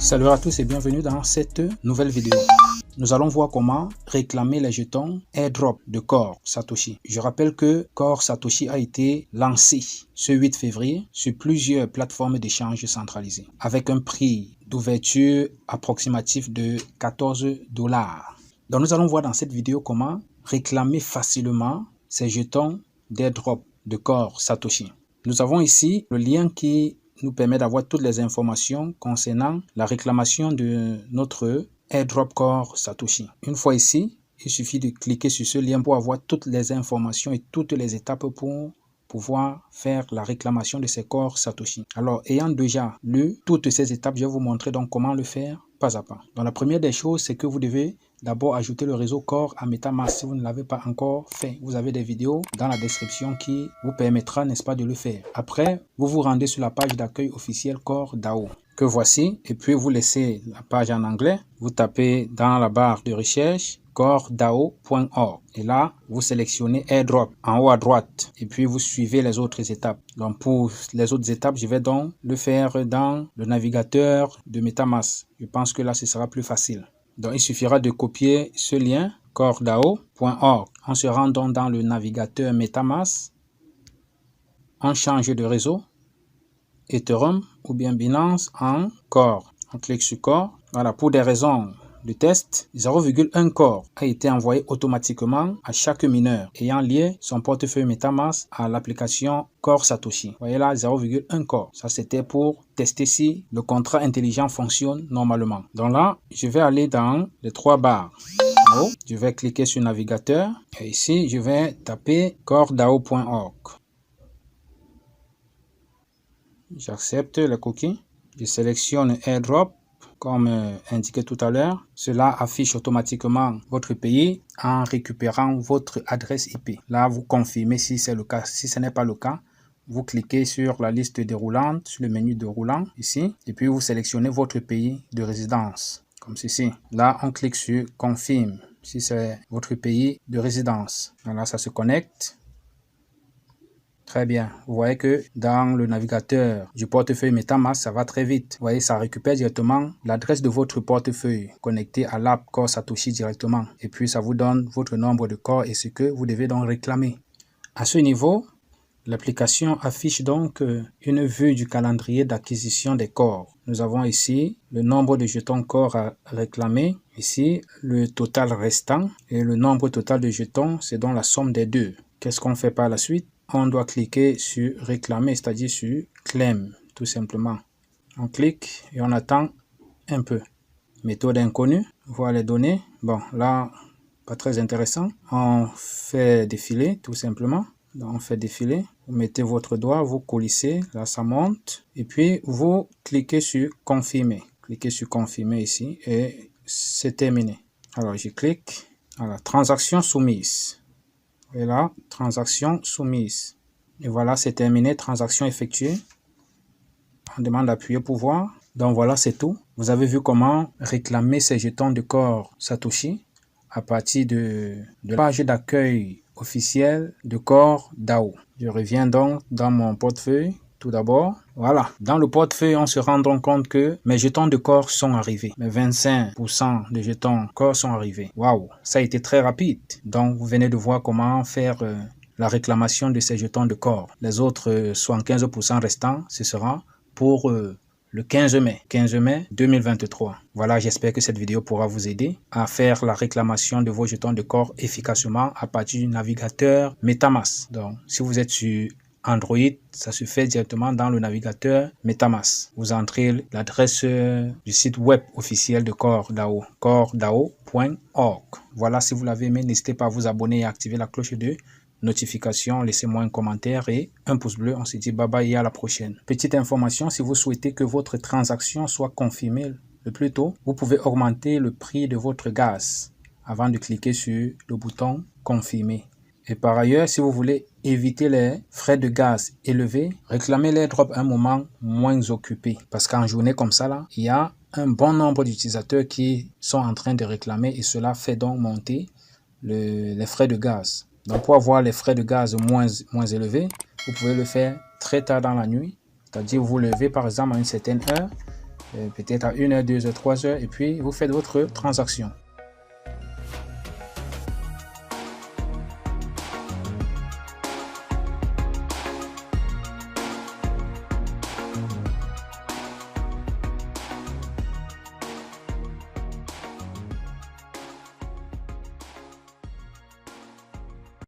Salut à tous et bienvenue dans cette nouvelle vidéo. Nous allons voir comment réclamer les jetons airdrop de Core Satoshi. Je rappelle que Core Satoshi a été lancé ce 8 février sur plusieurs plateformes d'échange centralisées avec un prix d'ouverture approximatif de 14 $. Donc nous allons voir dans cette vidéo comment réclamer facilement ces jetons d'airdrop de Core Satoshi. Nous avons ici le lien qui nous permet d'avoir toutes les informations concernant la réclamation de notre airdrop Core Satoshi. Une fois ici, il suffit de cliquer sur ce lien pour avoir toutes les informations et toutes les étapes pour pouvoir faire la réclamation de ces Core Satoshi. Alors, ayant déjà lu toutes ces étapes, je vais vous montrer donc comment le faire pas à pas. Donc, la première des choses, c'est que vous devez d'abord ajouter le réseau Core à MetaMask si vous ne l'avez pas encore fait. Vous avez des vidéos dans la description qui vous permettra, n'est-ce pas, de le faire. Après, vous vous rendez sur la page d'accueil officielle Core DAO que voici et puis vous laissez la page en anglais. Vous tapez dans la barre de recherche coredao.org et là, vous sélectionnez airdrop en haut à droite et puis vous suivez les autres étapes. Donc, pour les autres étapes, je vais donc le faire dans le navigateur de MetaMask. Je pense que là, ce sera plus facile. Donc, il suffira de copier ce lien coredao.org. On se rend donc dans le navigateur MetaMask. On change de réseau, Ethereum ou bien Binance en Core. On clique sur Core. Voilà, pour des raisons de test, 0,1 Core a été envoyé automatiquement à chaque mineur ayant lié son portefeuille MetaMask à l'application Core Satoshi. Vous voyez là, 0,1 Core. Ça, c'était pour tester si le contrat intelligent fonctionne normalement. Donc là, je vais aller dans les trois barres. En haut, je vais cliquer sur navigateur et ici, je vais taper coredao.org. J'accepte le cookie. Je sélectionne airdrop. Comme indiqué tout à l'heure, cela affiche automatiquement votre pays en récupérant votre adresse IP. Là, vous confirmez si c'est le cas. Si ce n'est pas le cas, vous cliquez sur la liste déroulante, sur le menu déroulant ici, et puis vous sélectionnez votre pays de résidence, comme ceci. Là, on clique sur confirme si c'est votre pays de résidence. Là, ça se connecte. Très bien. Vous voyez que dans le navigateur du portefeuille MetaMask, ça va très vite. Vous voyez, ça récupère directement l'adresse de votre portefeuille connecté à l'app Core Satoshi directement. Et puis, ça vous donne votre nombre de corps et ce que vous devez donc réclamer. À ce niveau, l'application affiche donc une vue du calendrier d'acquisition des corps. Nous avons ici le nombre de jetons corps à réclamer. Ici, le total restant. Et le nombre total de jetons, c'est donc la somme des deux. Qu'est-ce qu'on fait par la suite? On doit cliquer sur réclamer, c'est-à-dire sur claim, tout simplement. On clique et on attend un peu. Méthode inconnue, voir les données. Bon, là, pas très intéressant. On fait défiler, tout simplement. Donc, on fait défiler. Vous mettez votre doigt, vous coulissez, là, ça monte. Et puis, vous cliquez sur confirmer. Cliquez sur confirmer ici et c'est terminé. Alors, je clique. Voilà, transaction soumise. Et là, transaction soumise. Et voilà, c'est terminé, transaction effectuée. On demande d'appuyer pour voir. Donc voilà, c'est tout. Vous avez vu comment réclamer ces jetons de Core Satoshi à partir de la page d'accueil officielle de Core DAO. Je reviens donc dans mon portefeuille. Tout d'abord, voilà. Dans le portefeuille, on se rend donc compte que mes jetons de Core sont arrivés. Mes 25% de jetons Core sont arrivés. Waouh, ça a été très rapide. Donc, vous venez de voir comment faire la réclamation de ces jetons de Core. Les autres 75% restants, ce sera pour le 15 mai 2023. Voilà, j'espère que cette vidéo pourra vous aider à faire la réclamation de vos jetons de Core efficacement à partir du navigateur MetaMask. Donc, si vous êtes sur Android, ça se fait directement dans le navigateur MetaMask. Vous entrez l'adresse du site web officiel de Core DAO, coredao.org. Voilà, si vous l'avez aimé, n'hésitez pas à vous abonner et à activer la cloche de notification. Laissez-moi un commentaire et un pouce bleu. On se dit bye bye et à la prochaine. Petite information, si vous souhaitez que votre transaction soit confirmée le plus tôt, vous pouvez augmenter le prix de votre gaz avant de cliquer sur le bouton confirmer. Et par ailleurs, si vous voulez éviter les frais de gaz élevés, réclamez l'airdrop à un moment moins occupé. Parce qu'en journée comme ça, là, il y a un bon nombre d'utilisateurs qui sont en train de réclamer et cela fait donc monter les frais de gaz. Donc pour avoir les frais de gaz moins élevés, vous pouvez le faire très tard dans la nuit. C'est-à-dire vous vous levez par exemple à une certaine heure peut-être à 1 heure, 2 heures, 3 heures, et puis vous faites votre transaction.